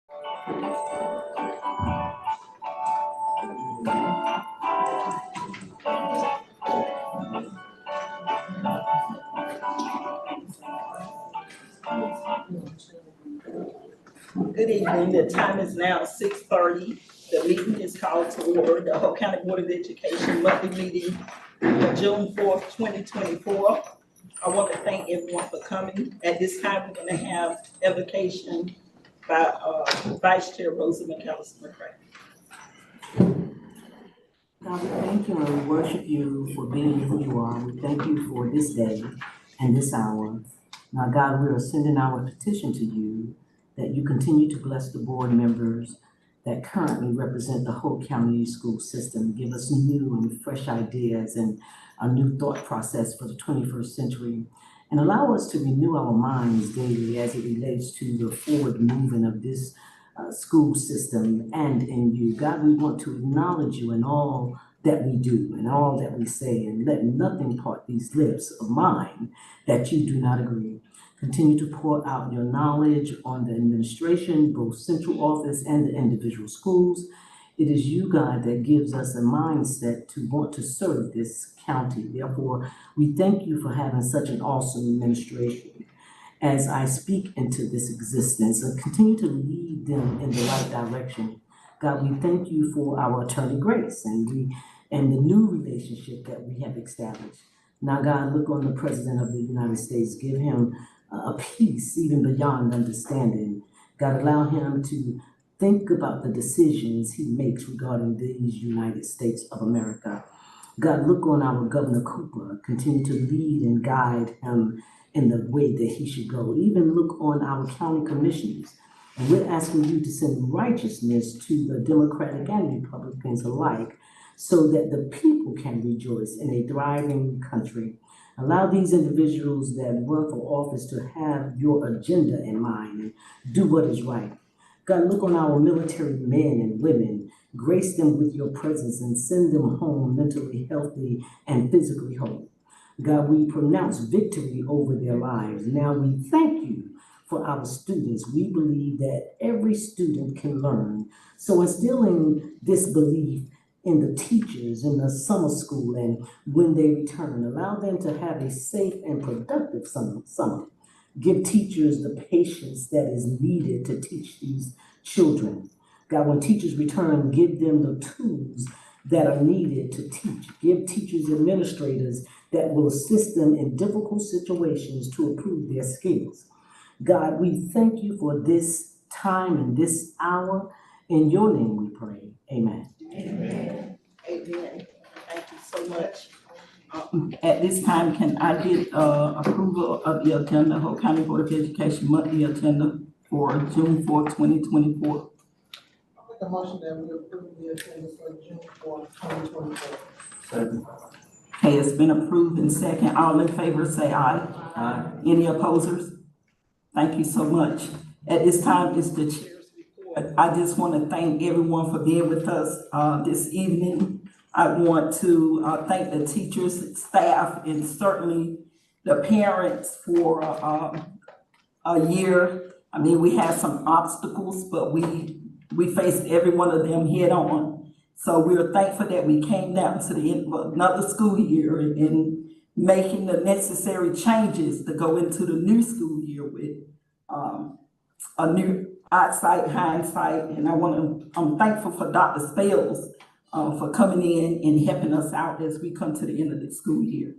Good evening. The time is now 6:30. The meeting is called to order. The Hope County Board of Education monthly meeting for June 4th, 2024. I want to thank everyone for coming. At this time, we're going to have invocation by Vice Chair Rosa McAllister McCray. God, we thank you and we worship you for being who you are. We thank you for this day and this hour. Now, God, we are sending our petition to you that you continue to bless the board members that currently represent the whole county school system. Give us new and fresh ideas and a new thought process for the 21st century. And allow us to renew our minds daily as it relates to the forward movement of this school system and in you. God, we want to acknowledge you in all that we do and all that we say, and let nothing part these lips of mine that you do not agree. Continue to pour out your knowledge on the administration, both central office and the individual schools. It is you, God, that gives us a mindset to want to serve this county. Therefore, we thank you for having such an awesome administration. As I speak into this existence and continue to lead them in the right direction. God, we thank you for our attorney Grace and the new relationship that we have established. Now, God, look on the President of the United States. Give him a peace even beyond understanding. God, allow him to think about the decisions he makes regarding these United States of America. God, look on our Governor Cooper. Continue to lead and guide him in the way that he should go. Even look on our county commissioners. And we're asking you to send righteousness to the Democratic and Republicans alike so that the people can rejoice in a thriving country. Allow these individuals that run for office to have your agenda in mind and do what is right. God, look on our military men and women. Grace them with your presence and send them home mentally healthy and physically whole. God, we pronounce victory over their lives. Now we thank you for our students. We believe that every student can learn. So instilling this belief in the teachers in the summer school and when they return, allow them to have a safe and productive summer. Give teachers the patience that is needed to teach these children. God, when teachers return, give them the tools that are needed to teach. Give teachers administrators that will assist them in difficult situations to improve their skills. God, we thank you for this time and this hour. In your name we pray. Amen. Amen. Amen. Thank you so much. At this time, can I get approval of the agenda, Hope County Board of Education monthly agenda for June 4th, 2024? I'll make a motion that we approve the agenda for June 4th, 2024. Second. Okay, it's been approved and second. All in favor say aye. Aye. Any opposers? Thank you so much. At this time, it's the chair's report. I just want to thank everyone for being with us this evening. I want to thank the teachers, staff, and certainly the parents for a year. I mean, we had some obstacles, but we faced every one of them head on. So we're thankful that we came down to the end of another school year and making the necessary changes to go into the new school year with a new hindsight. And I'm thankful for Dr. Spells for coming in and helping us out as we come to the end of the school year.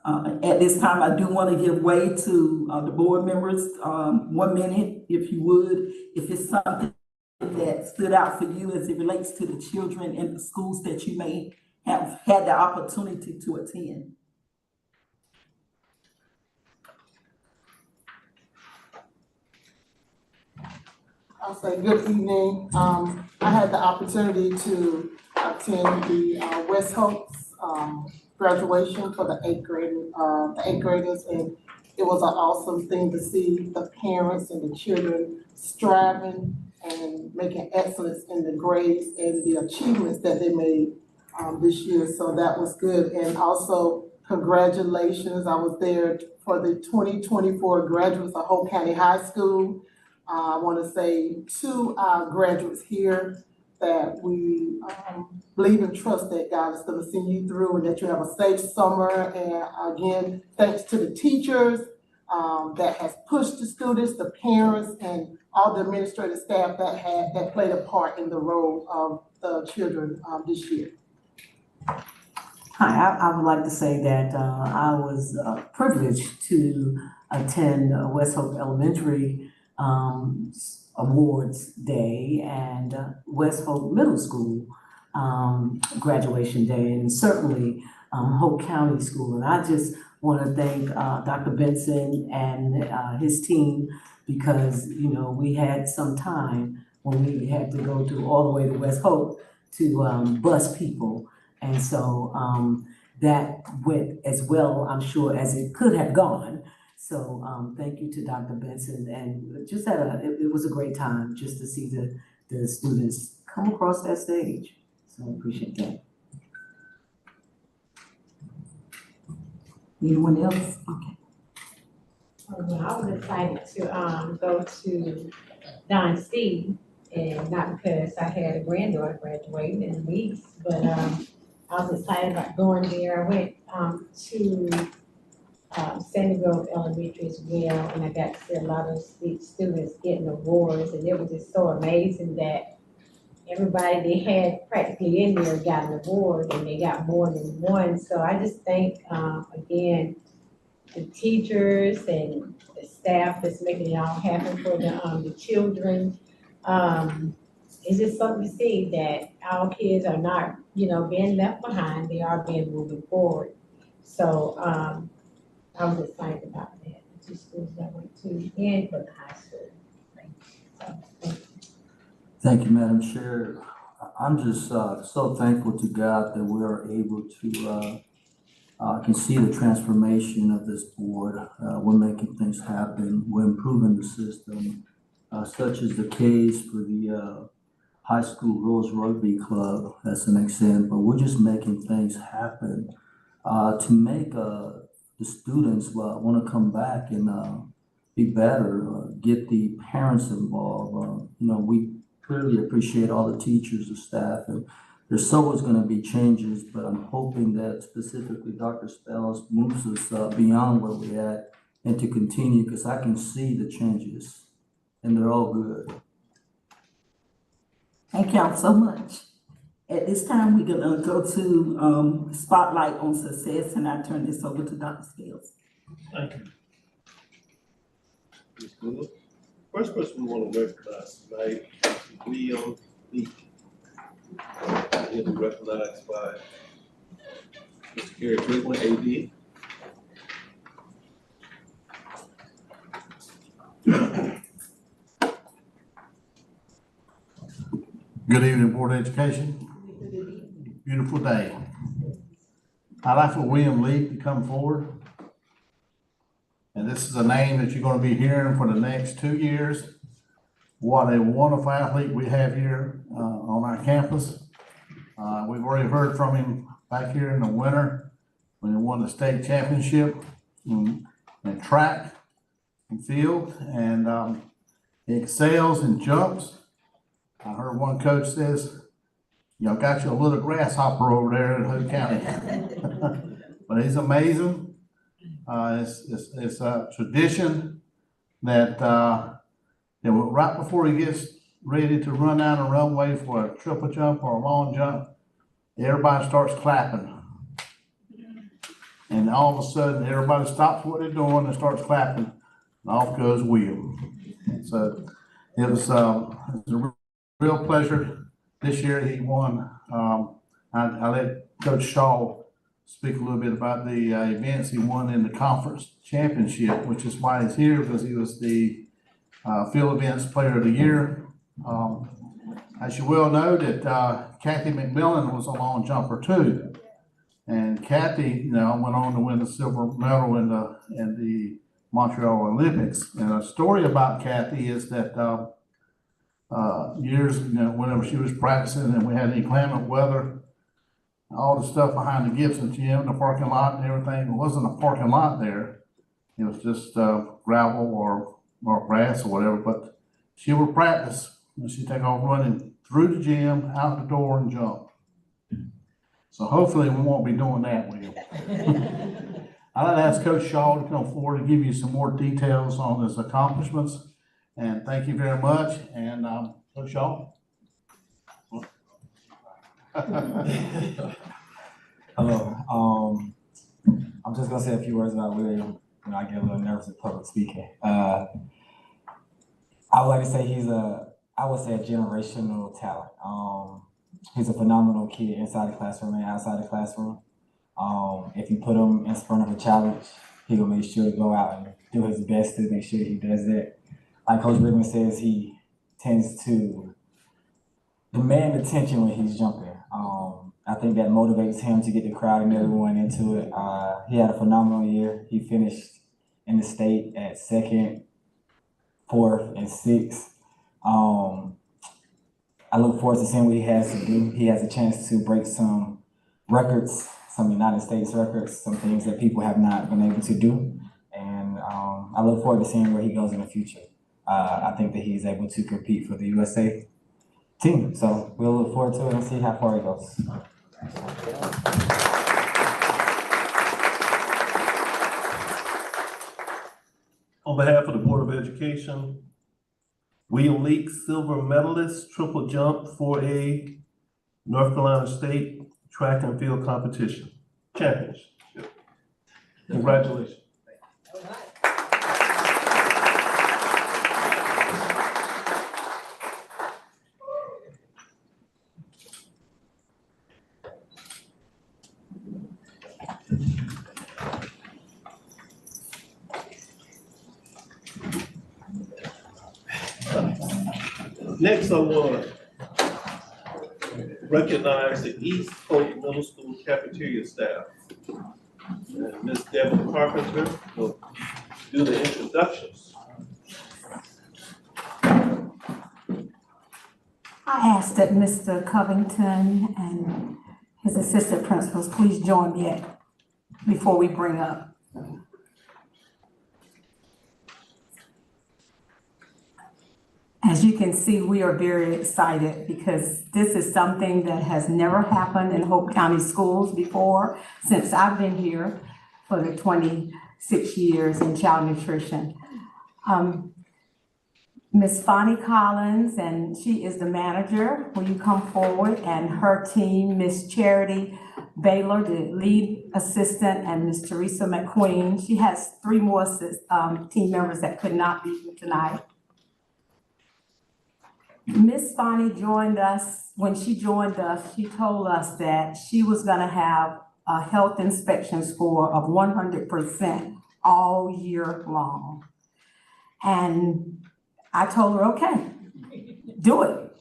At this time, I do want to give way to the board members. 1 minute, if you would, if it's something that stood out for you as it relates to the children in the schools that you may have had the opportunity to attend. I'll say good evening. I had the opportunity to attend the West Hopes graduation for the eighth graders, and it was an awesome thing to see the parents and the children striving and making excellence in the grades and the achievements that they made this year. So that was good. And also congratulations. I was there for the 2024 graduates of Hope County High School. I want to say to our graduates here that we believe and trust that God is going to see you through and that you have a safe summer. And again, thanks to the teachers that has pushed the students, the parents, and all the administrative staff that played a part in the role of the children this year. Hi, I would like to say that I was privileged to attend West Hope Elementary Awards Day and West Hope Middle School graduation day, and certainly Hope County School. And I just want to thank Dr. Benson and his team because, you know, we had some time when we had to go to all the way to West Hope to bus people. And so that went as well, I'm sure, as it could have gone. So thank you to Dr. Benson, and just it was a great time just to see the students come across that stage. So I appreciate that. Anyone else? Okay. Well, I was excited to go to Don Steve, and not because I had a granddaughter graduating and a niece, but I was excited about going there. I went to Sandy Grove Elementary as well, and I got to see a lot of students getting awards, and it was just so amazing that everybody they had practically in there got an award, and they got more than one. So I just thank again the teachers and the staff that's making it all happen for the children. It's just something to see that our kids are not, you know, being left behind. They are being moving forward. So I was excited about that. The two schools I went to and for the high school. So, thank you. Thank you, Madam Chair. I'm just so thankful to God that we are able to can see the transformation of this board. We're making things happen. We're improving the system, such as the case for the high school girls rugby club. That's an example. We're just making things happen to make the students want to come back and be better, get the parents involved. You know, we clearly appreciate all the teachers, the staff, and there's always going to be changes, but I'm hoping that specifically Dr. Spells moves us beyond where we're at and to continue, because I can see the changes and they're all good. Thank y'all so much. At this time, we're gonna go to Spotlight on Success, and I turn this over to Dr. Scales. Thank you. Ms. Goodman. First person we want to recognize tonight is William Lee. He'll be recognized by Mr. Gary Quigley, AD. Good evening, Board of Education. Beautiful day. I'd like for William Lee to come forward. And this is a name that you're going to be hearing for the next 2 years. What a wonderful athlete we have here on our campus. We've already heard from him back here in the winter when he won the state championship in track and field, and he excels in jumps. I heard one coach says, "Y'all got you a little grasshopper over there in Hood County." But he's amazing. It's a tradition that right before he gets ready to run down the runway for a triple jump or a long jump, everybody starts clapping. And all of a sudden, everybody stops what they're doing and starts clapping, and off goes Will. So it was a real pleasure. This year he won. I let Coach Shaw speak a little bit about the events he won in the conference championship, which is why he's here, because he was the field events player of the year. As you well know, that Kathy McMillan was a long jumper too. And Kathy, went on to win the silver medal in the Montreal Olympics. And a story about Kathy is that years, whenever she was practicing and we had inclement weather, all the stuff behind the Gibson gym, the parking lot and everything, it wasn't a parking lot there. It was just gravel or grass or whatever, but she will practice when she take off running through the gym, out the door and jump. So hopefully we won't be doing that, Will. I'd like to ask Coach Shaw to come forward and give you some more details on his accomplishments. And thank you very much. And Coach Shaw. Hello. I'm just gonna say a few words about William. You know, I get a little nervous in public speaking. I would like to say I would say a generational talent. He's a phenomenal kid inside the classroom and outside the classroom. If you put him in front of a challenge, he'll make sure to go out and do his best to make sure he does that. Like Coach Rickman says, he tends to demand attention when he's jumping. I think that motivates him to get the crowd and everyone into it. He had a phenomenal year. He finished in the state at 2nd, 4th, and 6th. I look forward to seeing what he has to do. He has a chance to break some records, some United States records, some things that people have not been able to do. And I look forward to seeing where he goes in the future. I think that he's able to compete for the USA team. So we'll look forward to it and see how far he goes. On behalf of the Board of Education, William Leak, silver medalist, triple jump, 4A, North Carolina State track and field competition, championship. Congratulations. Next, I want to recognize the East Hope Middle School cafeteria staff. And Ms. Devin Carpenter will do the introductions. I ask that Mr. Covington and his assistant principals please join me before we bring up. As you can see, we are very excited because this is something that has never happened in Hope County schools before since I've been here for the 26 years in child nutrition. Ms. Bonnie Collins, and she is the manager. Will you come forward? And her team, Ms. Charity Baylor, the lead assistant, and Ms. Teresa McQueen. She has 3 more team members that could not be here tonight. Ms. Bonnie joined us. When she joined us, she told us that she was gonna have a health inspection score of 100% all year long. And I told her, okay, do it.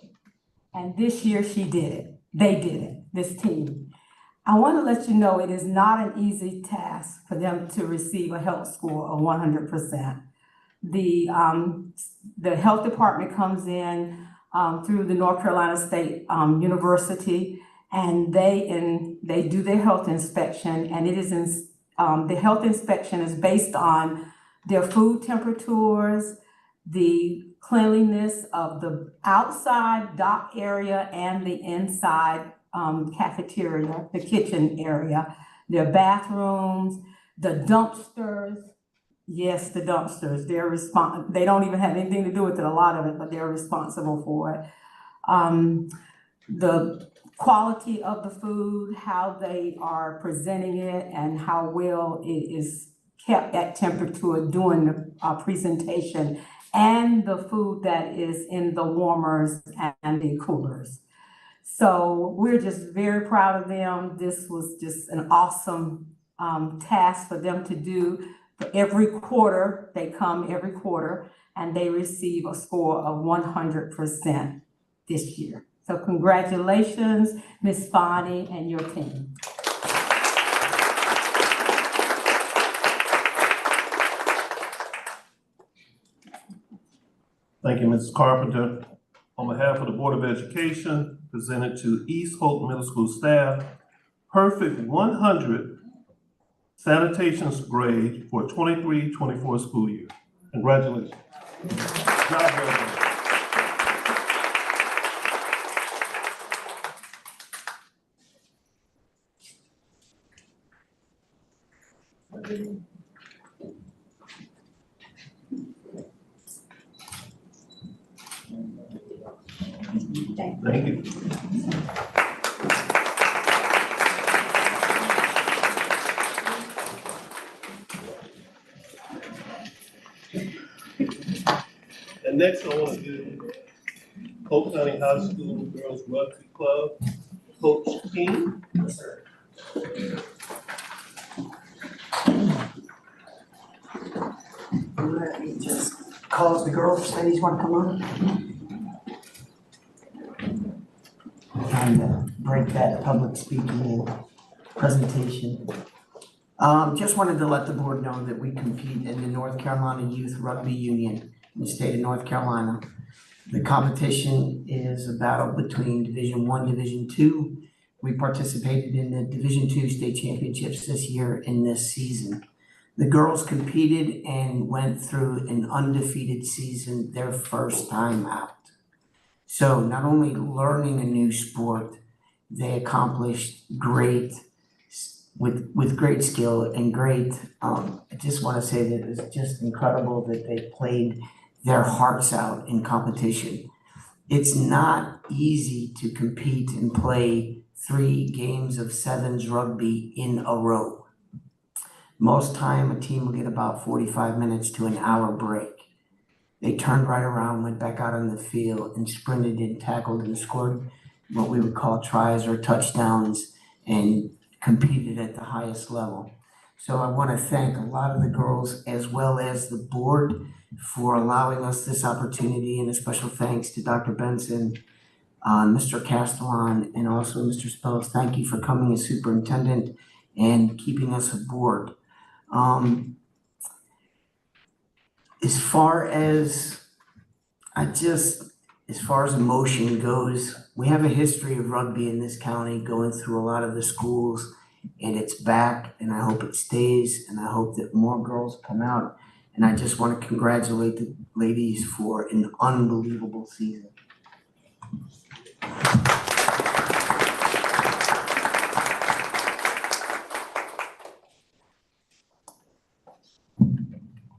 And this year she did it. They did it, this team. I wanna let you know it is not an easy task for them to receive a health score of 100%. The health department comes in through the North Carolina State University, and they do their health inspection, and it is the health inspection is based on their food temperatures, the cleanliness of the outside dock area and the inside cafeteria, the kitchen area, their bathrooms, the dumpsters. Yes, the dumpsters, they don't even have anything to do with it, a lot of it, but they're responsible for it. The quality of the food, how they are presenting it, and how well it is kept at temperature during the presentation, and the food that is in the warmers and the coolers. So we're just very proud of them. This was just an awesome task for them to do. Every quarter, they come every quarter, and they receive a score of 100% this year. So congratulations, Ms. Bonnie and your team. Thank you, Mrs. Carpenter. On behalf of the Board of Education, presented to East Hope Middle School staff, perfect 100 sanitation grade for 23-24 school year. Congratulations. Job well done. Thank you. And next I want to do Polk County High School Girls Rugby Club, Coach King. Let me just call the girls, ladies want to come on? Trying to break that public speaking presentation. Just wanted to let the board know that we compete in the North Carolina Youth Rugby Union in the state of North Carolina. The competition is a battle between Division I, Division II. We participated in the Division II state championships this year in this season. The girls competed and went through an undefeated season their first time out. So not only learning a new sport, they accomplished great with great skill and great, I just want to say that it's just incredible that they played their hearts out in competition. It's not easy to compete and play 3 games of sevens rugby in a row. Most time a team will get about 45 minutes to an hour break. They turned right around, went back out on the field and sprinted and tackled and scored what we would call tries or touchdowns and competed at the highest level. So I want to thank a lot of the girls as well as the board for allowing us this opportunity, and a special thanks to Dr. Benson, Mr. Castellan, and also Mr. Spells. Thank you for coming as superintendent and keeping us aboard. As far as emotion goes, we have a history of rugby in this county going through a lot of the schools, and it's back, and I hope it stays, and I hope that more girls come out. And I just want to congratulate the ladies for an unbelievable season.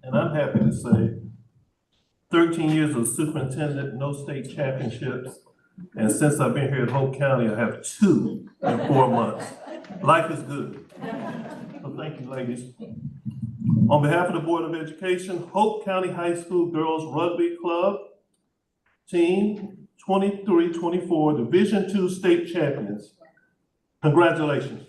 And I'm happy to say 13 years of superintendent, no state championships. And since I've been here at Hope County, I have 2 in 4 months. Life is good. So thank you, ladies. On behalf of the Board of Education, Hope County High School Girls Rugby Club, Team 23-24, Division II State Champions. Congratulations.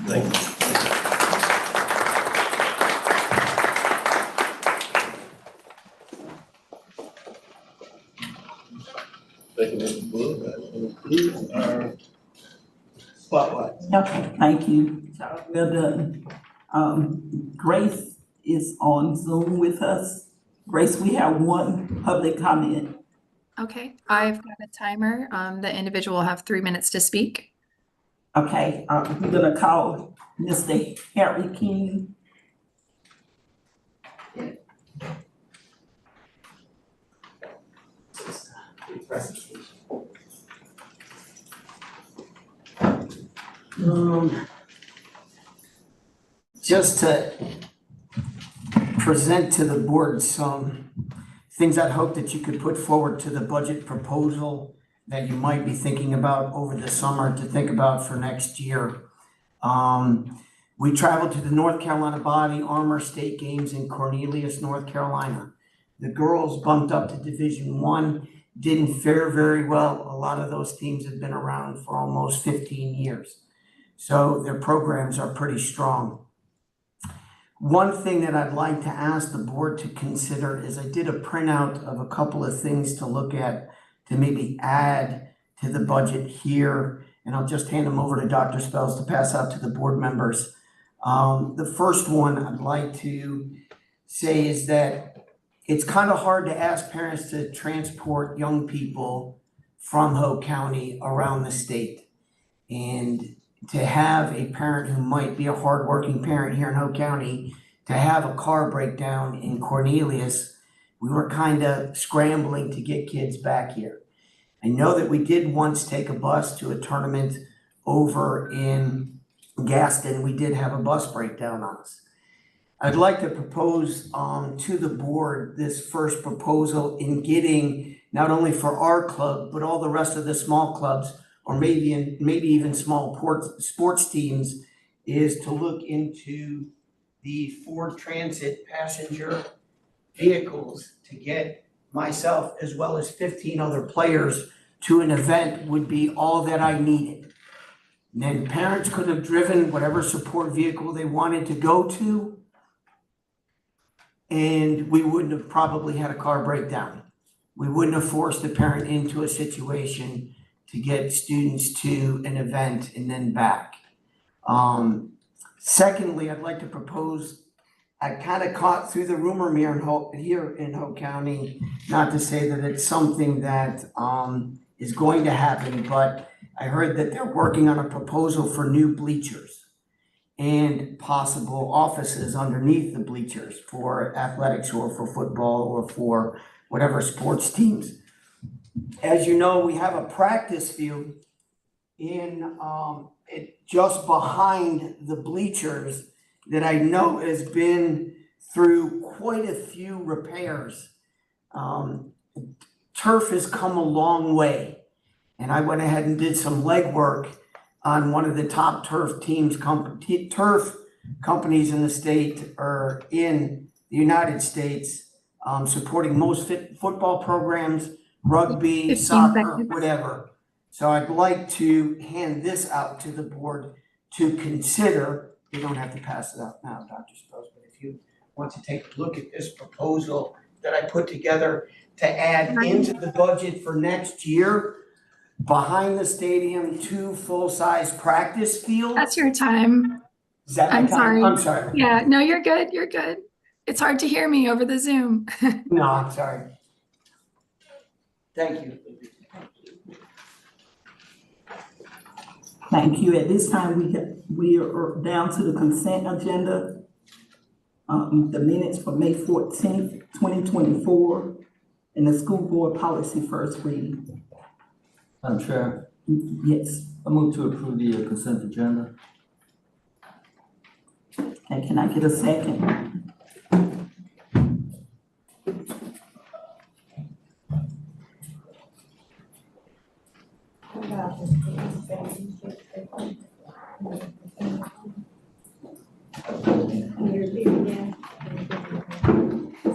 Thank you. Thank you, Mr. Wood. That concludes our spotlight. Okay, thank you. Well done. Grace is on Zoom with us. Grace, we have one public comment. Okay, I've got a timer. The individual will have 3 minutes to speak. Okay, we're gonna call Mr. Harry King. Just to present to the board some things I'd hope that you could put forward to the budget proposal that you might be thinking about over the summer to think about for next year. We traveled to the North Carolina Body Armor State Games in Cornelius, North Carolina. The girls bumped up to Division I, didn't fare very well. A lot of those teams have been around for almost 15 years. So their programs are pretty strong. One thing that I'd like to ask the board to consider is I did a printout of a couple of things to look at to maybe add to the budget here, and I'll just hand them over to Dr. Spells to pass out to the board members. The first one I'd like to say is that it's kind of hard to ask parents to transport young people from Hope County around the state. And to have a parent who might be a hardworking parent here in Hope County, to have a car breakdown in Cornelius, we were kind of scrambling to get kids back here. I know that we did once take a bus to a tournament over in Gaston. We did have a bus breakdown on us. I'd like to propose to the board this first proposal in getting, not only for our club, but all the rest of the small clubs, or maybe even small sports teams, is to look into the Ford Transit passenger vehicles to get myself as well as 15 other players to an event would be all that I needed. And then parents could have driven whatever support vehicle they wanted to go to, and we wouldn't have probably had a car breakdown. We wouldn't have forced the parent into a situation to get students to an event and then back. Secondly, I'd like to propose, I kind of caught through the rumor mill here in Hope County, not to say that it's something that is going to happen, but I heard that they're working on a proposal for new bleachers and possible offices underneath the bleachers for athletics or for football or for whatever sports teams. As you know, we have a practice field in just behind the bleachers that I know has been through quite a few repairs. Turf has come a long way, and I went ahead and did some legwork on one of the top turf companies in the state, or in the United States, supporting most football programs, rugby, 15 soccer, seconds. whatever. So I'd like to hand this out to the board to consider. You don't have to pass it out now, Dr. Spose, but if you want to take a look at this proposal that I put together to add into the budget for next year, behind the stadium, 2 full-size practice fields. That's your time. Is that my I'm time? sorry. I'm sorry. Yeah, no, you're good. You're good. It's hard to hear me over the Zoom. No, I'm sorry. Thank you. Thank you. At this time, we are down to the consent agenda. The minutes for May 14th, 2024, and the school board policy first reading. Madam Chair, Yes. I move to approve the consent agenda. And can I get a second?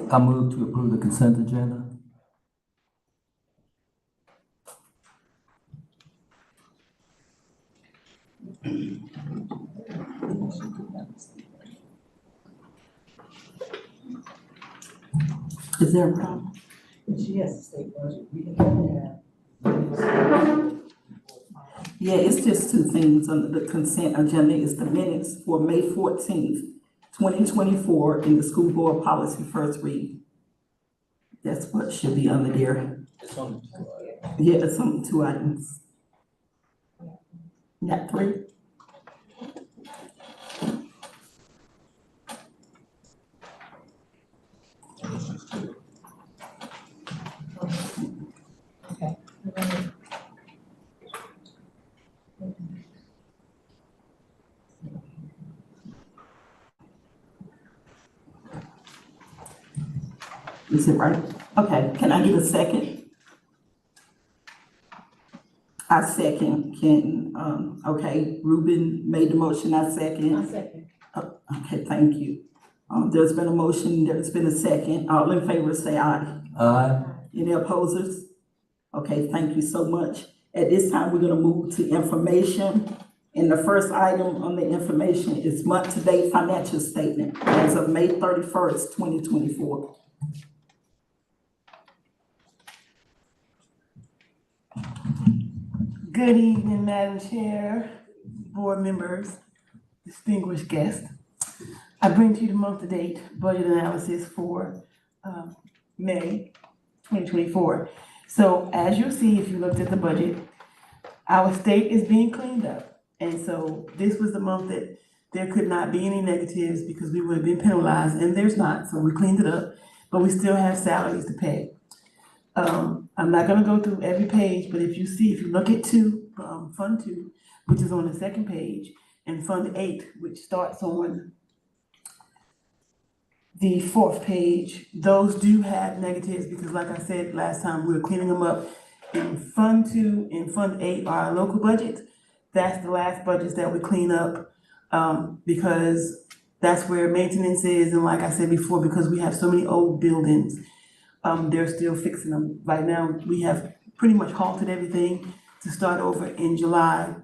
I move to approve the consent agenda. Is there a problem? Yeah, it's just 2 things under the consent agenda. It's the minutes for May 14th, 2024, in the school board policy first reading. That's what should be under there. It's on. Yeah, it's on 2 items. Not 3. Is it right? Okay, can I get a second? I second. Okay, Ruben made the motion, I second. second. Okay, thank you. There's been a motion, there's been a second. All in favor, say aye. Aye. Any opposers? Okay, thank you so much. At this time, we're gonna move to information. And the first item on the information is month-to-date financial statement as of May 31st, 2024. Good evening, Madam Chair, board members, distinguished guests. I bring to you the month-to-date budget analysis for May 2024. So as you'll see, if you looked at the budget, our state is being cleaned up. And so this was the month that there could not be any negatives because we would have been penalized, and there's not, so we cleaned it up, but we still have salaries to pay. I'm not gonna go through every page, but if you look at Fund 2, which is on the second page, and Fund 8, which starts on the fourth page, those do have negatives because like I said last time, we're cleaning them up. In Fund 2 and Fund 8 are our local budgets. That's the last budgets that we clean up, because that's where maintenance is, and like I said before, because we have so many old buildings, they're still fixing them. Right now, we have pretty much halted everything to start over in July,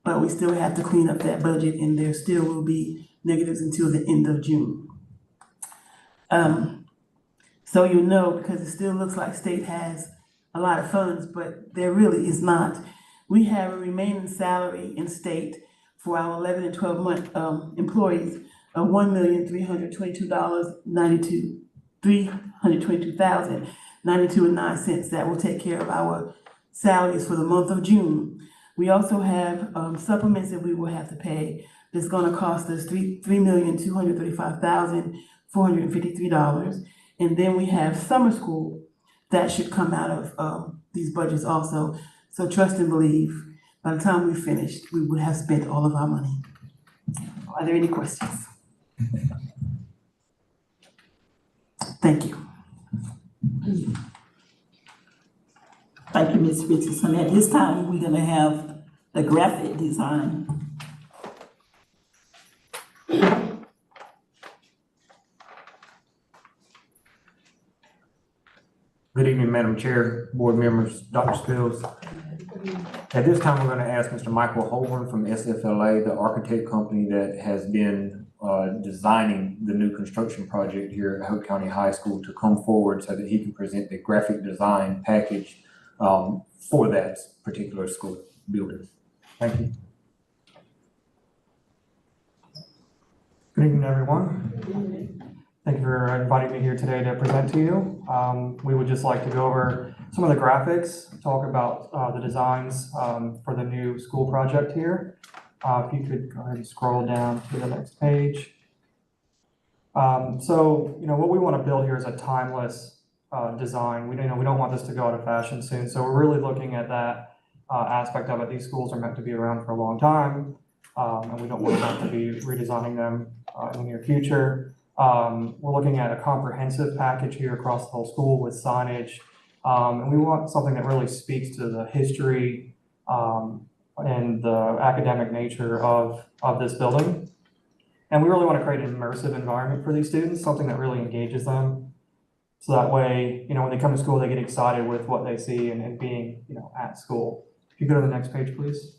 but we still have to clean up that budget, and there still will be negatives until the end of June. So you know, because it still looks like state has a lot of funds, but there really is not. We have a remaining salary in state for our 11 and 12 month employees of $1,322,092.92. That will take care of our salaries for the month of June. We also have supplements that we will have to pay. That's going to cost us $3,235,453. And then we have summer school that should come out of these budgets also. So trust and believe, by the time we finished, we would have spent all of our money. Are there any questions? Thank you. Thank you, Ms. Richardson. At this time, we're gonna have the graphic design. Good evening, Madam Chair, board members, Dr. Spills. At this time, we're going to ask Mr. Michael Holborn from SFLA, the architect company that has been designing the new construction project here at Hope County High School, to come forward so that he can present the graphic design package for that particular school building. Thank you. Good evening, everyone. Thank you for inviting me here today to present to you. We would just like to go over some of the graphics, talk about the designs for the new school project here. If you could go ahead and scroll down to the next page. So, what we want to build here is a timeless design. We don't want this to go out of fashion soon. So we're really looking at that aspect of it. These schools are meant to be around for a long time, and we don't want to have to be redesigning them in the near future. We're looking at a comprehensive package here across the whole school with signage. And we want something that really speaks to the history and the academic nature of this building. And we really want to create an immersive environment for these students, something that really engages them. So that way, when they come to school, they get excited with what they see and being, at school. If you go to the next page, please.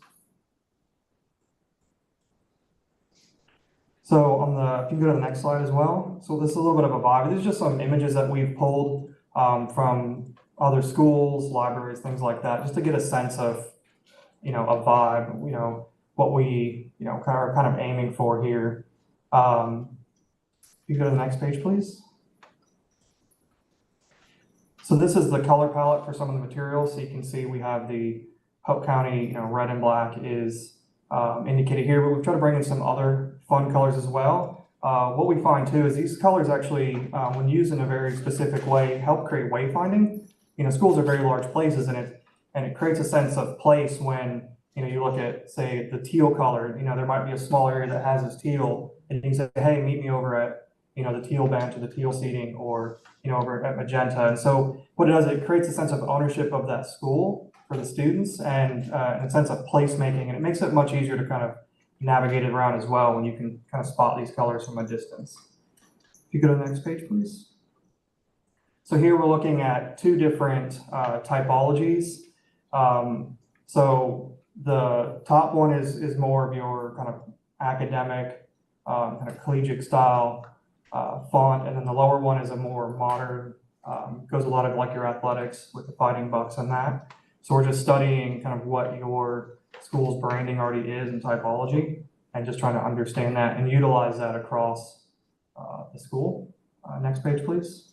So if you can go to the next slide as well. So this is a little bit of a vibe. These are just some images that we've pulled from other schools, libraries, things like that, just to get a sense of, a vibe, what we, are kind of aiming for here. If you go to the next page, please. So this is the color palette for some of the materials. So you can see we have the Hope County, red and black is indicated here, but we've tried to bring in some other fun colors as well. What we find too is these colors actually, when used in a very specific way, help create wayfinding. Schools are very large places, and it creates a sense of place when you look at, say, the teal color. There might be a small area that has this teal, and you can say, hey, meet me over at the teal bench or the teal seating, or over at magenta. And so what it does, it creates a sense of ownership of that school for the students, and a sense of placemaking, and it makes it much easier to kind of navigate it around as well when you can kind of spot these colors from a distance. If you go to the next page, please. So here we're looking at two different typologies. So the top one is more of your kind of academic, kind of collegiate style font, and then the lower one is a more modern, goes a lot of like your athletics with the fighting bucks and that. So we're just studying kind of what your school's branding already is in typology, and just trying to understand that and utilize that across the school. Next page, please.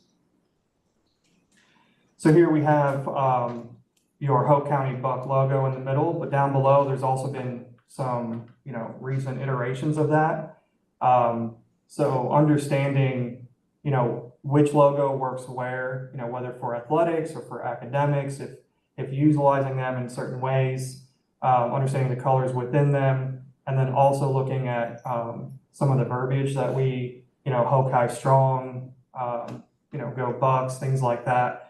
So here we have your Hope County Buck logo in the middle, but down below, there's also been some, recent iterations of that. So understanding, which logo works where, whether for athletics or for academics, if utilizing them in certain ways, understanding the colors within them, and then also looking at some of the verbiage that we, Hoke High Strong, Go Bucks, things like that,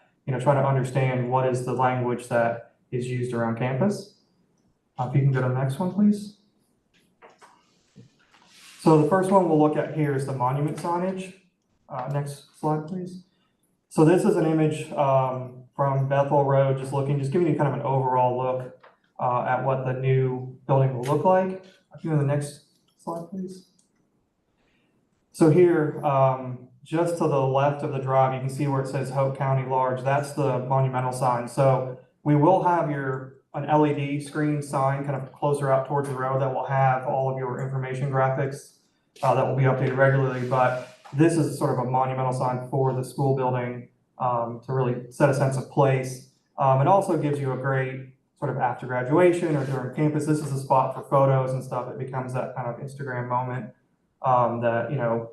try to understand what is the language that is used around campus. If you can go to the next one, please. So the first one we'll look at here is the monument signage. Next slide, please. So this is an image from Bethel Road, just giving you kind of an overall look at what the new building will look like. If you go to the next slide, please. So here, just to the left of the drive, you can see where it says Hope County Large. That's the monumental sign. So we will have an LED screen sign kind of closer out towards the road that will have all of your information graphics that will be updated regularly. But this is sort of a monumental sign for the school building to really set a sense of place. It also gives you a great sort of after graduation or during campus. This is a spot for photos and stuff. It becomes that kind of Instagram moment that,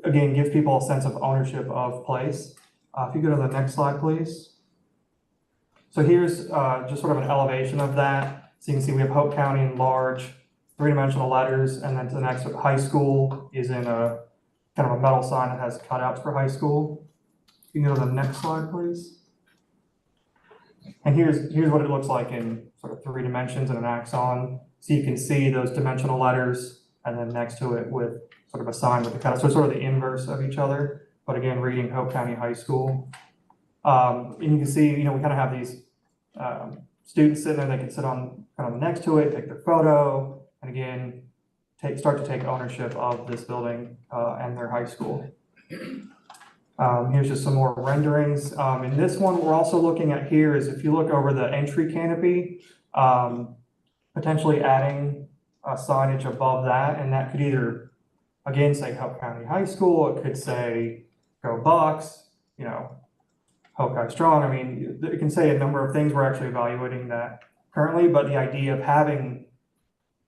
again, gives people a sense of ownership of place. If you go to the next slide, please. So here's just sort of an elevation of that. So you can see we have Hope County in large, three-dimensional letters, and then to the next, high school is in a kind of a metal sign that has cutouts for high school. You can go to the next slide, please. And here's what it looks like in sort of 3 dimensions and an axon. So you can see those dimensional letters, and then next to it with sort of a sign with the cutout. So it's sort of the inverse of each other, but again, reading Hope County High School. And you can see, we kind of have these students sitting there. They can sit on kind of next to it, take their photo, and again, start to take ownership of this building and their high school. Here's just some more renderings. In this one, what we're also looking at here is if you look over the entry canopy, potentially adding a signage above that, and that could either, again, say Hope County High School, it could say Go Bucks, Hope High Strong. I mean, it can say a number of things. We're actually evaluating that currently, but the idea of having,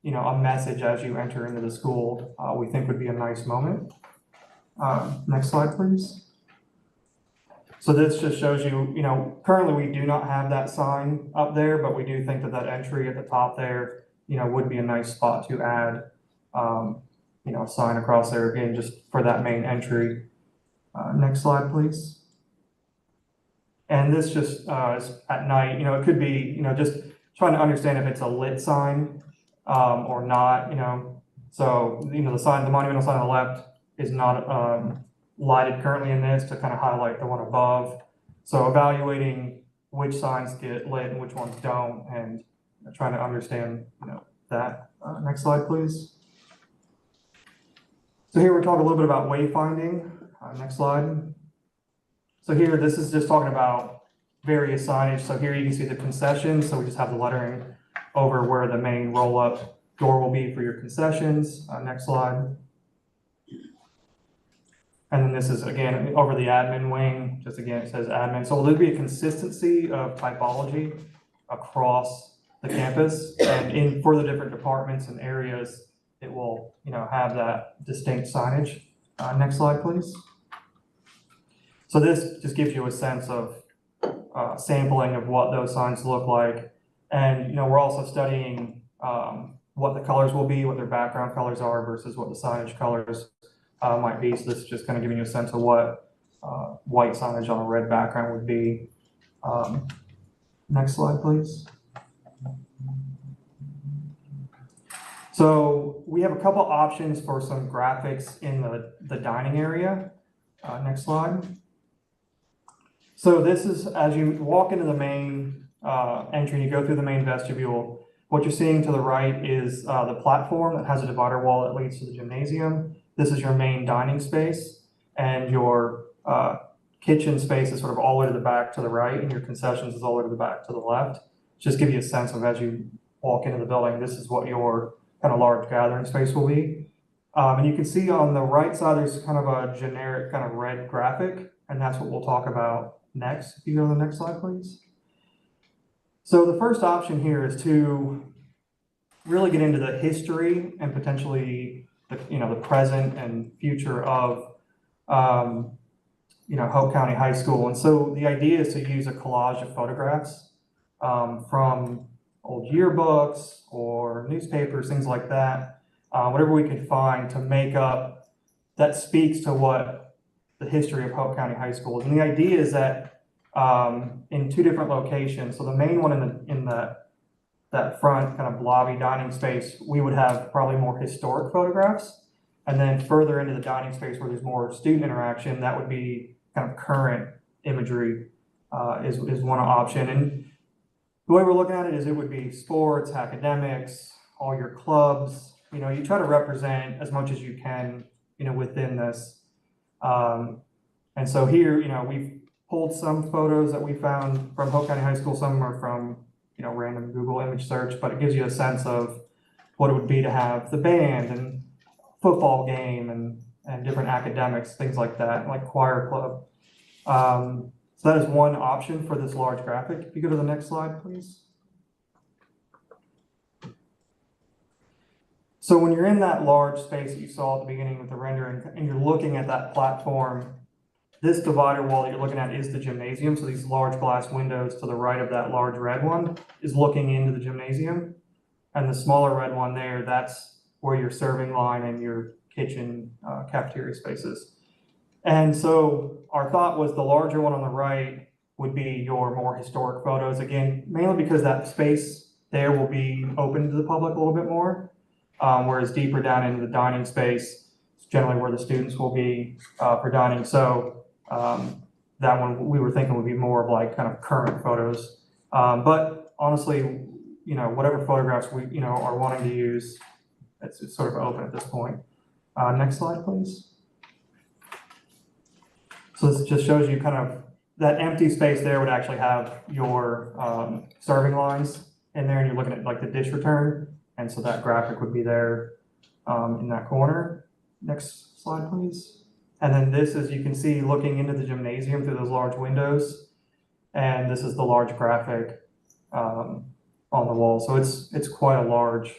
a message as you enter into the school, we think would be a nice moment. Next slide, please. So this just shows you, currently we do not have that sign up there, but we do think that entry at the top there, would be a nice spot to add, a sign across there again, just for that main entry. Next slide, please. And this just is at night, it could be, just trying to understand if it's a lit sign or not, So, the monumental sign on the left is not lighted currently in this to kind of highlight the one above. So evaluating which signs get lit and which ones don't, and trying to understand, that. Next slide, please. So here we're talking a little bit about wayfinding. Next slide. So here, this is just talking about various signage. So here you can see the concessions. So we just have the lettering over where the main roll-up door will be for your concessions. Next slide. And then this is, again, over the admin wing, just again, it says admin. So there'll be a consistency of typology across the campus, and for the different departments and areas, it will, have that distinct signage. Next slide, please. So this just gives you a sense of sampling of what those signs look like. And, we're also studying what the colors will be, what their background colors are versus what the signage colors might be. So this is just kind of giving you a sense of what white signage on a red background would be. Next slide, please. So we have a couple options for some graphics in the dining area. Next slide. So this is, as you walk into the main entry and you go through the main vestibule, what you're seeing to the right is the platform that has a divider wall that leads to the gymnasium. This is your main dining space, and your kitchen space is sort of all the way to the back to the right, and your concessions is all the way to the back to the left. Just give you a sense of, as you walk into the building, this is what your kind of large gathering space will be. And you can see on the right side, there's kind of a generic kind of red graphic, and that's what we'll talk about next. If you go to the next slide, please. So the first option here is to really get into the history and potentially the present and future of Hope County High School. And so the idea is to use a collage of photographs from old yearbooks or newspapers, things like that, whatever we could find to make up that speaks to what the history of Hope County High School is. And the idea is that in two different locations, so the main one in that front kind of lobby dining space, we would have probably more historic photographs. And then further into the dining space where there's more student interaction, that would be kind of current imagery is one option. And the way we're looking at it is it would be sports, academics, all your clubs. You try to represent as much as you can, within this. And so here, we've pulled some photos that we found from Hope County High School. Some are from, random Google image search, but it gives you a sense of what it would be to have the band and football game and different academics, things like that, like choir club. So that is one option for this large graphic. If you go to the next slide, please. So when you're in that large space that you saw at the beginning with the rendering and you're looking at that platform, this divider wall that you're looking at is the gymnasium. So these large glass windows to the right of that large red one is looking into the gymnasium. And the smaller red one there, that's where your serving line and your kitchen cafeteria spaces. And so our thought was the larger one on the right would be your more historic photos. Again, mainly because that space there will be open to the public a little bit more. Whereas deeper down into the dining space, it's generally where the students will be for dining. So that one we were thinking would be more of like kind of current photos. But honestly, whatever photographs we, are wanting to use, it's sort of open at this point. Next slide, please. So this just shows you kind of that empty space there would actually have your serving lines in there, and you're looking at like the dish return. And so that graphic would be there in that corner. Next slide, please. And then this, as you can see, looking into the gymnasium through those large windows. And this is the large graphic on the wall. So it's quite a large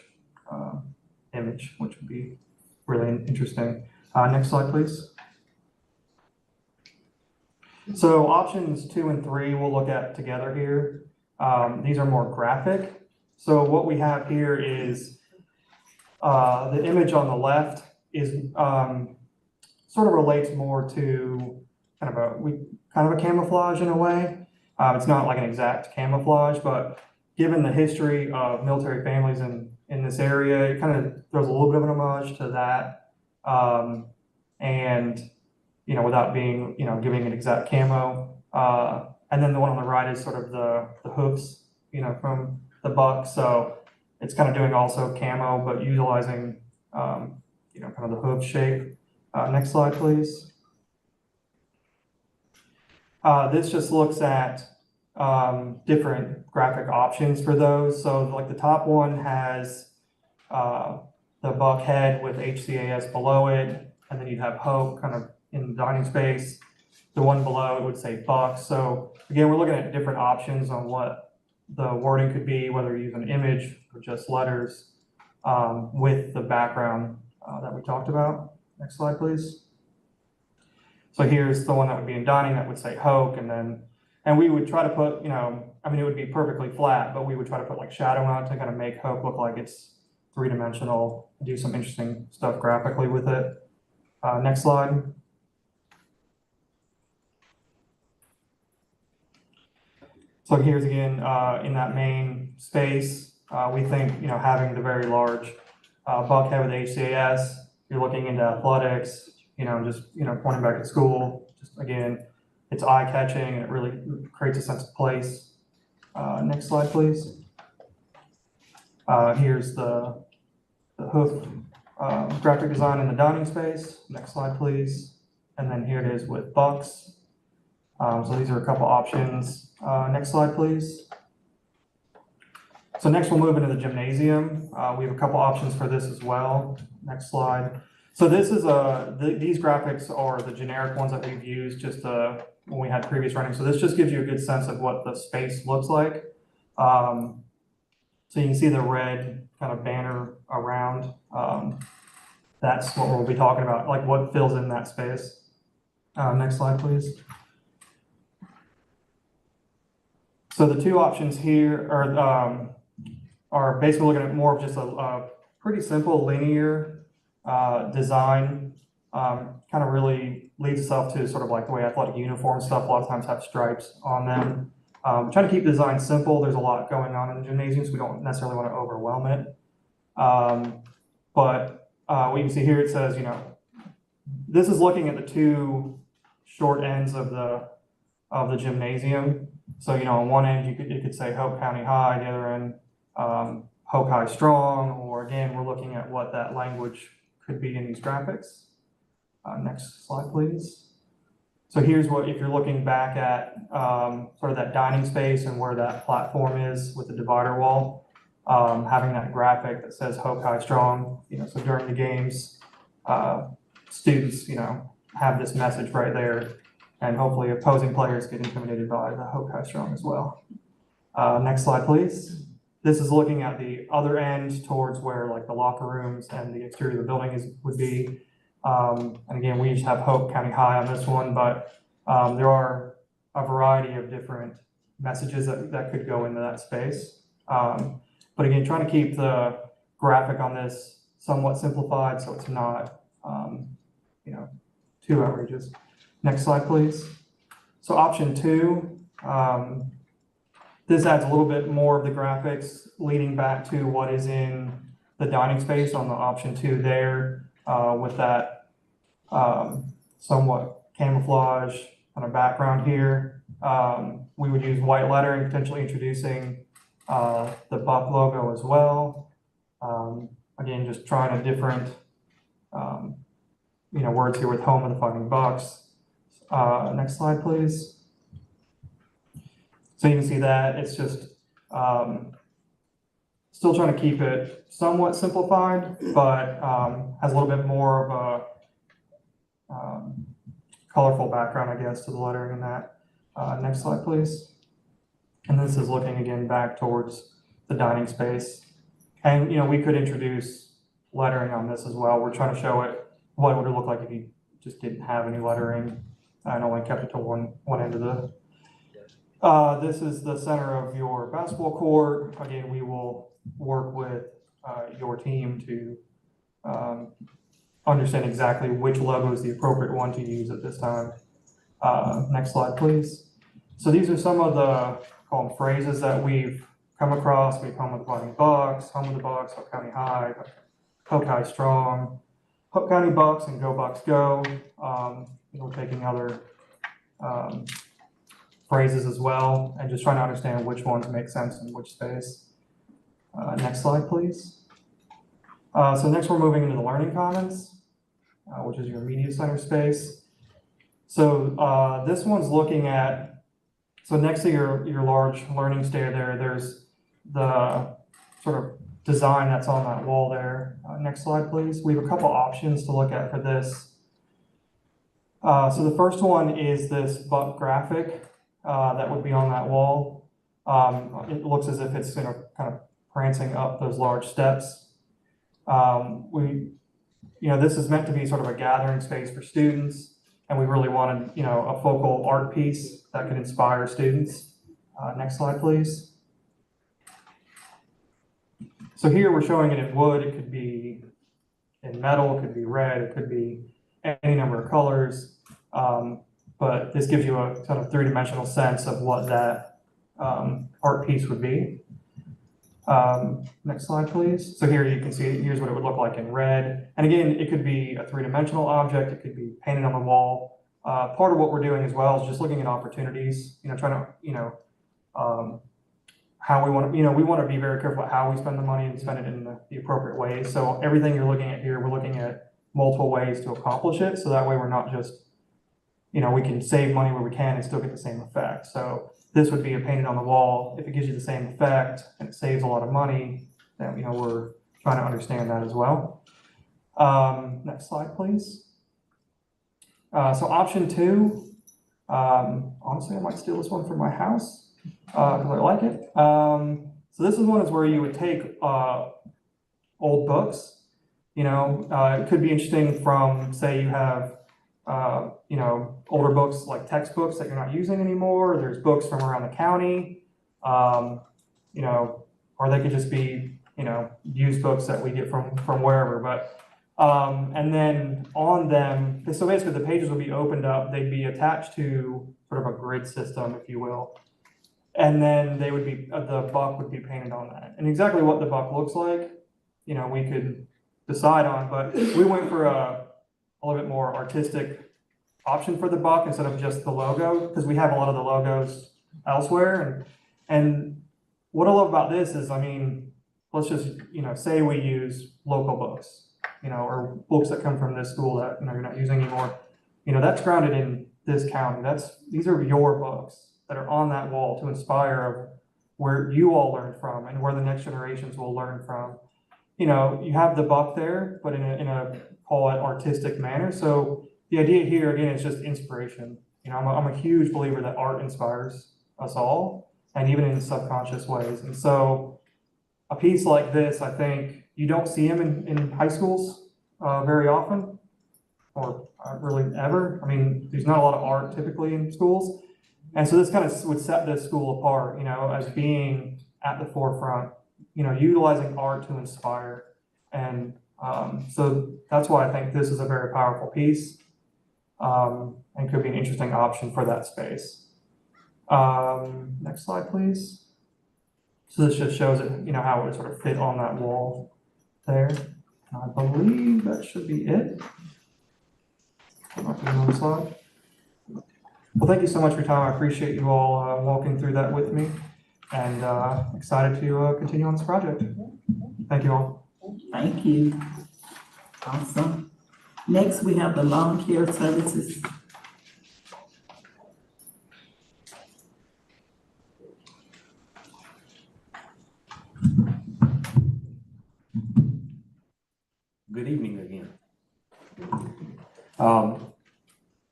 image, which would be really interesting. Next slide, please. So options 2 and 3 we'll look at together here. These are more graphic. So what we have here is the image on the left is sort of relates more to kind of a camouflage in a way. It's not like an exact camouflage, but given the history of military families in this area, it kind of throws a little bit of an homage to that. And, without being, giving an exact camo. And then the one on the right is sort of the hoofs, from the buck. So it's kind of doing also camo, but utilizing, kind of the hoof shape. Next slide, please. This just looks at different graphic options for those. So like the top one has the buck head with HCS below it, and then you'd have Hope kind of in the dining space. The one below it would say Buck. So again, we're looking at different options on what the wording could be, whether you use an image or just letters with the background that we talked about. Next slide, please. So here's the one that would be in dining that would say Hoke, and we would try to put, it would be perfectly flat, but we would try to put like shadow on it to kind of make Hoke look like it's three-dimensional, do some interesting stuff graphically with it. Next slide. So here's again, in that main space, we think, having the very large bulkhead with HCS, you're looking into athletics, just, pointing back at school, just again, it's eye-catching and it really creates a sense of place. Next slide, please. Here's the hoof graphic design in the dining space. Next slide, please. And then here it is with bucks. So these are a couple options. Next slide, please. So next we'll move into the gymnasium. We have a couple options for this as well. Next slide. So this is these graphics are the generic ones that we've used just when we had previous running. So this just gives you a good sense of what the space looks like. So you can see the red kind of banner around. That's what we'll be talking about, like what fills in that space. Next slide, please. So the two options here are basically looking at more of just a pretty simple linear design. Kind of really leads itself to sort of like the way athletic uniform stuff a lot of times have stripes on them. Trying to keep the design simple. There's a lot going on in the gymnasium, so we don't necessarily want to overwhelm it. But what you can see here, it says, this is looking at the two short ends of the gymnasium. So, on one end, you could say Hope County High, the other end, Hope High Strong, or again, we're looking at what that language could be in these graphics. Next slide, please. So here's what, if you're looking back at sort of that dining space and where that platform is with the divider wall, having that graphic that says Hope High Strong, so during the games, students, have this message right there, and hopefully opposing players get intimidated by the Hope High Strong as well. Next slide, please. This is looking at the other end towards where like the locker rooms and the exterior of the building would be. And again, we just have Hope County High on this one, but there are a variety of different messages that could go into that space. But again, trying to keep the graphic on this somewhat simplified so it's not, too outrageous. Next slide, please. So option 2, this adds a little bit more of the graphics leading back to what is in the dining space on the option 2 there, with that somewhat camouflage kind of background here. We would use white lettering, potentially introducing the Buck logo as well. Again, just trying a different words here with home of the Fighting Bucks. Next slide, please. So you can see that it's just still trying to keep it somewhat simplified, but has a little bit more of a colorful background, I guess, to the lettering in that. Next slide, please. And this is looking again back towards the dining space. And, we could introduce lettering on this as well. We're trying to show it, what would it look like if you just didn't have any lettering and only kept it to one end of the. This is the center of your basketball court. Again, we will work with your team to understand exactly which logo is the appropriate one to use at this time. Next slide, please. So these are some of the phrases that we've come across. We've home of the Fighting Bucks, home of the Bucks, Hope County High, Hope High Strong, Hope County Bucks, and Go Bucks Go. Taking other phrases as well, and just trying to understand which ones make sense in which space. Next slide, please. So next we're moving into the Learning Commons, which is your media center space. So this one's looking at, so next to your large learning stair there's the sort of design that's on that wall there. Next slide, please. We have a couple options to look at for this. So the first one is this Buck graphic that would be on that wall. It looks as if it's kind of prancing up those large steps. This is meant to be sort of a gathering space for students, and we really wanted, a focal art piece that could inspire students. Next slide, please. So here we're showing it in wood. It could be in metal, it could be red, it could be any number of colors. But this gives you a kind of three-dimensional sense of what that art piece would be. Next slide, please. So here you can see, here's what it would look like in red. And again, it could be a three-dimensional object. It could be painted on the wall. Part of what we're doing as well is just looking at opportunities, trying to, how we want to, we want to be very careful about how we spend the money and spend it in the appropriate ways. So everything you're looking at here, we're looking at multiple ways to accomplish it. So that way we're not just, we can save money where we can and still get the same effect. So this would be a painted on the wall. If it gives you the same effect and it saves a lot of money, then, we're trying to understand that as well. Next slide, please. So option two, honestly, I might steal this one from my house because I like it. So this is one is where you would take old books. It could be interesting from, say you have, older books like textbooks that you're not using anymore. There's books from around the county, or they could just be, used books that we get from wherever. But and then on them, so basically the pages will be opened up. They'd be attached to sort of a grid system, if you will. And then they would be, the buck would be painted on that. And exactly what the buck looks like, we could decide on, but we went for a little bit more artistic option for the buck instead of just the logo, because we have a lot of the logos elsewhere. And what I love about this is, let's just, say we use local books, or books that come from this school that, you're not using anymore. That's grounded in this county. These are your books that are on that wall to inspire of where you all learned from and where the next generations will learn from. You have the buck there, but in a call it artistic manner. So the idea here again is just inspiration. I'm a huge believer that art inspires us all, and even in subconscious ways. And so a piece like this, I think you don't see them in high schools very often, or really ever. There's not a lot of art typically in schools. And so this kind of would set this school apart, as being at the forefront, utilizing art to inspire. And so that's why I think this is a very powerful piece, and could be an interesting option for that space. Next slide, please. So this just shows it, how it would sort of fit on that wall there. I believe that should be it. Another slide. Well, thank you so much for your time. I appreciate you all walking through that with me, and excited to continue on this project. Thank you all. Thank you. Awesome. Next, we have the lawn care services. Good evening again.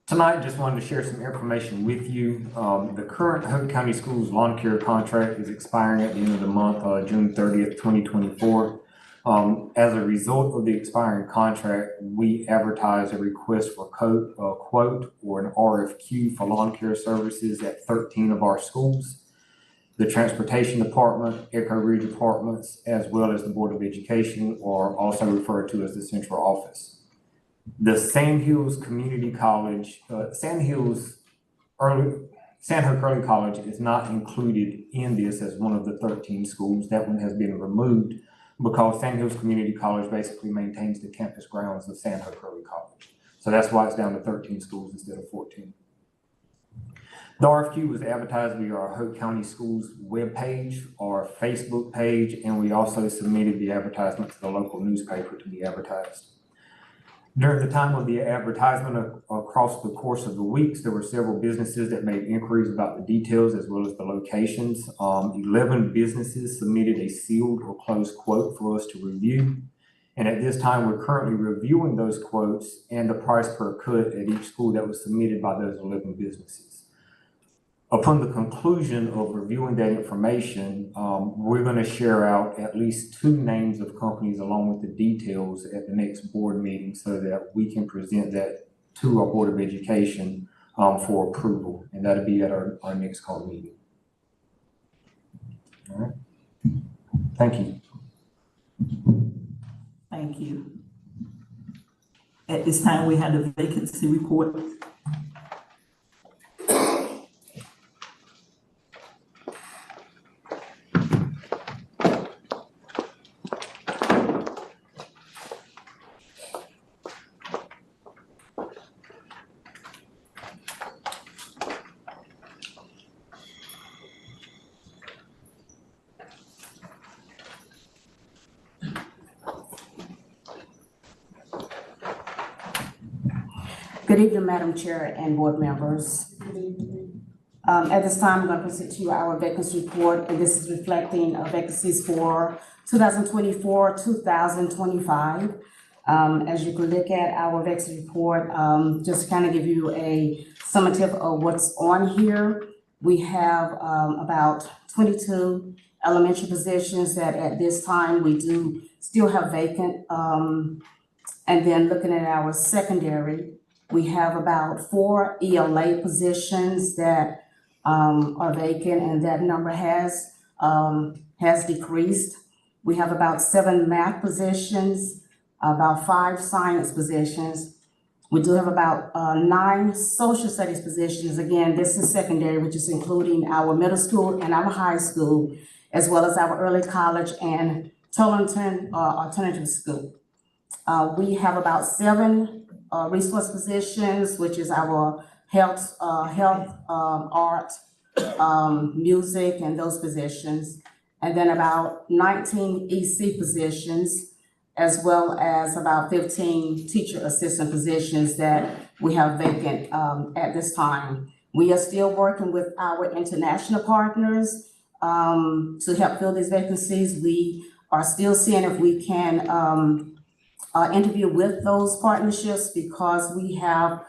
Tonight, just wanted to share some information with you. The current Hope County Schools lawn care contract is expiring at the end of the month, June 30th, 2024. As a result of the expiring contract, we advertised a request for quote or an RFQ for lawn care services at 13 of our schools. The Transportation Department, Echo Ridge Departments, as well as the Board of Education are also referred to as the central office. The Sandhills Community College, Sandhook Early College is not included in this as one of the 13 schools. That one has been removed because Sandhills Community College basically maintains the campus grounds of Sandhook Early College. So that's why it's down to 13 schools instead of 14. The RFQ was advertised via our Hope County Schools webpage, our Facebook page, and we also submitted the advertisement to the local newspaper to be advertised. During the time of the advertisement across the course of the weeks, there were several businesses that made inquiries about the details as well as the locations. 11 businesses submitted a sealed or closed quote for us to review. And at this time, we're currently reviewing those quotes and the price per cut at each school that was submitted by those 11 businesses. Upon the conclusion of reviewing that information, we're going to share out at least 2 names of companies along with the details at the next board meeting so that we can present that to our Board of Education for approval. And that'll be at our next call meeting. All right. Thank you. Thank you. At this time, we have the vacancy report. Good evening, Madam Chair and board members. At this time, I'm going to present to you our vacancy report, and this is reflecting vacancies for 2024-2025. As you can look at our vacancy report, just kind of give you a summative of what's on here. We have about 22 elementary positions that at this time we do still have vacant. And then looking at our secondary, we have about 4 ELA positions that are vacant, and that number has decreased. We have about 7 math positions, about 5 science positions. We do have about 9 social studies positions. Again, this is secondary, which is including our middle school and our high school, as well as our early college and Tollington alternative school. We have about 7 resource positions, which is our health, art, music, and those positions. And then about 19 EC positions, as well as about 15 teacher assistant positions that we have vacant at this time. We are still working with our international partners to help fill these vacancies. We are still seeing if we can interview with those partnerships, because we have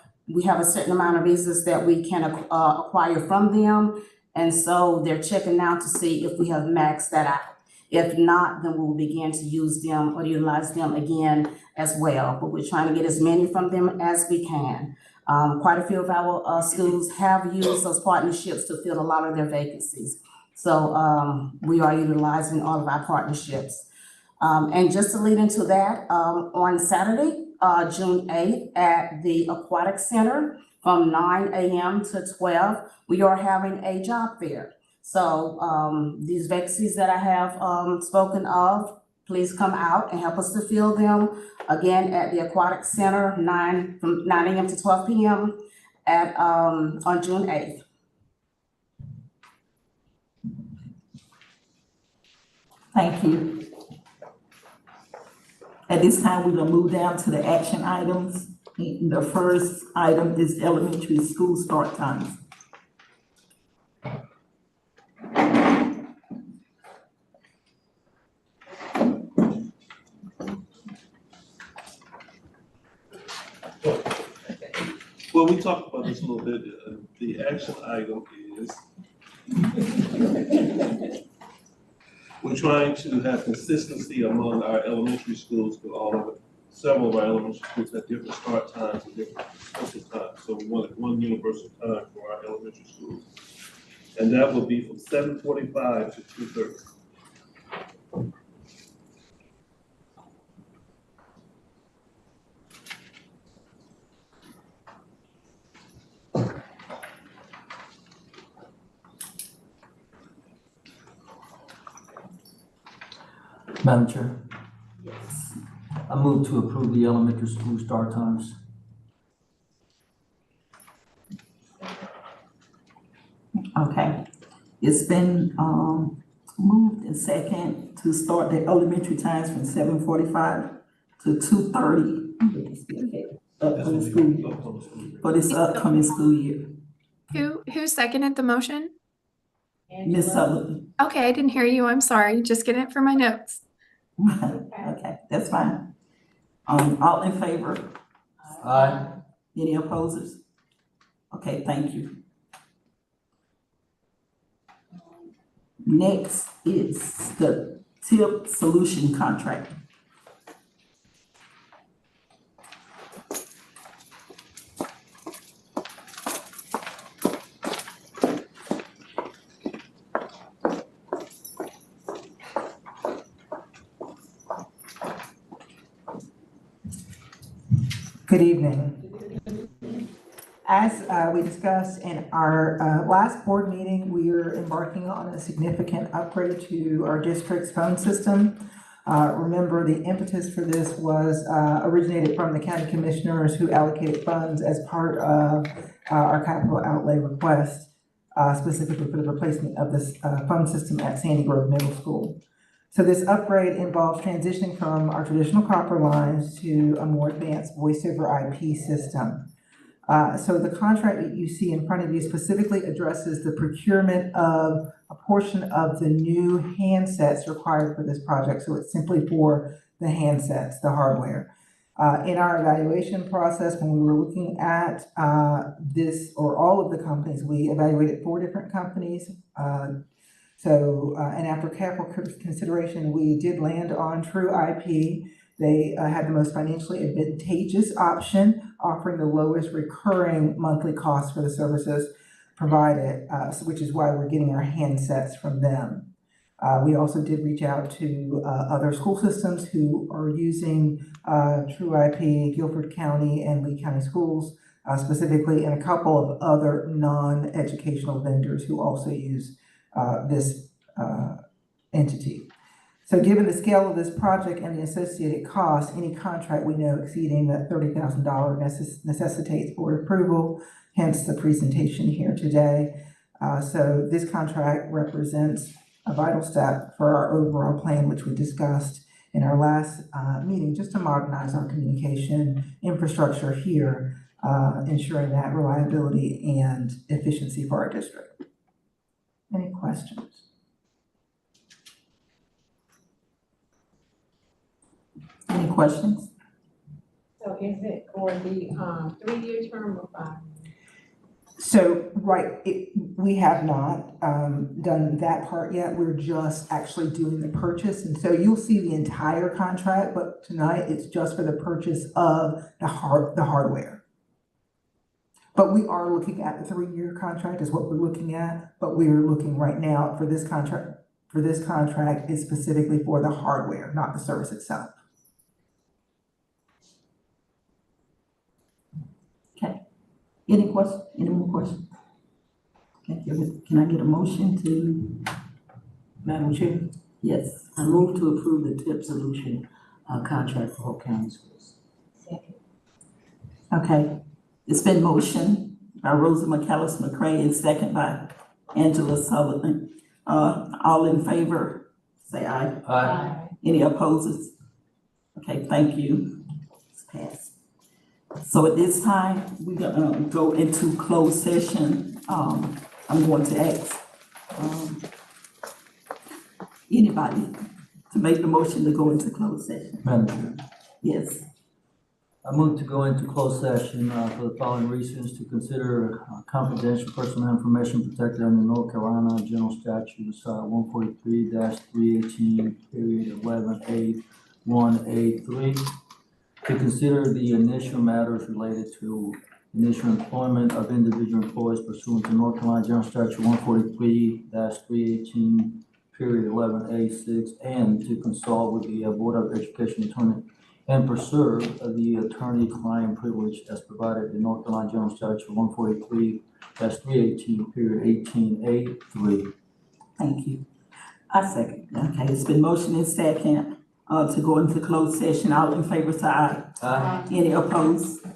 a certain amount of visas that we can acquire from them. And so they're checking now to see if we have maxed that out. If not, then we'll begin to use them or utilize them again as well. But we're trying to get as many from them as we can. Quite a few of our schools have used those partnerships to fill a lot of their vacancies. So we are utilizing all of our partnerships. And just to lead into that, on Saturday, June 8th, at the Aquatic Center from 9 a.m. to 12, we are having a job fair. So these vacancies that I have spoken of, please come out and help us to fill them. Again, at the Aquatic Center, from 9 a.m. to 12 p.m. On June 8th. Thank you. At this time, we're gonna move down to the action items. The first item is elementary school start times. Well, we talked about this a little bit. The action item is we're trying to have consistency among our elementary schools, but several of our elementary schools have different start times and different special times. So we wanted one universal time for our elementary schools. And that will be from 7:45 to 2:30. Madam Chair? Yes. I move to approve the elementary school start times. Okay, it's been moved and second to start the elementary times from 7:45 to 2:30. Upcoming school year, for this upcoming school year. Who seconded the motion? Ms. Sullivan. Okay, I didn't hear you. I'm sorry. Just getting it for my notes. Okay, that's fine. All in favor? Aye. Any opposers? Okay, thank you. Next is the TIP solution contract. Good evening. As we discussed in our last board meeting, we are embarking on a significant upgrade to our district's phone system. Remember, the impetus for this was originated from the county commissioners who allocated funds as part of our capital outlay request, specifically for the replacement of this phone system at Sandy Grove Middle School. So this upgrade involves transitioning from our traditional copper lines to a more advanced voice over IP system. So the contract that you see in front of you specifically addresses the procurement of a portion of the new handsets required for this project. So it's simply for the handsets, the hardware. In our evaluation process, when we were looking at this or all of the companies, we evaluated 4 different companies. And after careful consideration, we did land on True IP. They had the most financially advantageous option, offering the lowest recurring monthly cost for the services provided, which is why we're getting our handsets from them. We also did reach out to other school systems who are using True IP, Guilford County and Lee County Schools specifically, and a couple of other non-educational vendors who also use this entity. So given the scale of this project and the associated costs, any contract we know exceeding that $30,000 necessitates board approval, hence the presentation here today. So this contract represents a vital step for our overall plan, which we discussed in our last meeting, just to modernize our communication infrastructure here, ensuring that reliability and efficiency for our district. Any questions? Any questions? So is it for the 3-year term or 5? So, we have not done that part yet. We're just actually doing the purchase. And so you'll see the entire contract, but tonight it's just for the purchase of the hardware. But we are looking at the 3-year contract is what we're looking at, but we are looking right now for this contract. For this contract is specifically for the hardware, not the service itself. Any questions? Any more questions? Okay, can I get a motion to? Madam Chair, Yes. I move to approve the TIP solution contract for Hope County Schools. Second. Okay, it's been motioned by Rosa McAllis McCray and second by Angela Sullivan. All in favor, say aye. Aye. Any opposers? Okay, thank you. It's passed. So at this time, we're gonna go into closed session. I'm going to ask anybody to make the motion to go into closed session. Madam Chair, Yes. I move to go into closed session for the following reasons: to consider confidential personal information protected under North Carolina General Statutes 143-318, period 11A1A3. To consider the initial matters related to initial employment of individual employees pursuant to North Carolina General Statute 143-318, period 11A6, and to consult with the Board of Education attorney and preserve the attorney-client privilege as provided in North Carolina General Statute 143-318, period 18A3. Thank you. I second. Okay, it's been motioned and second to go into closed session. All in favor, say aye. Aye. Any opposed?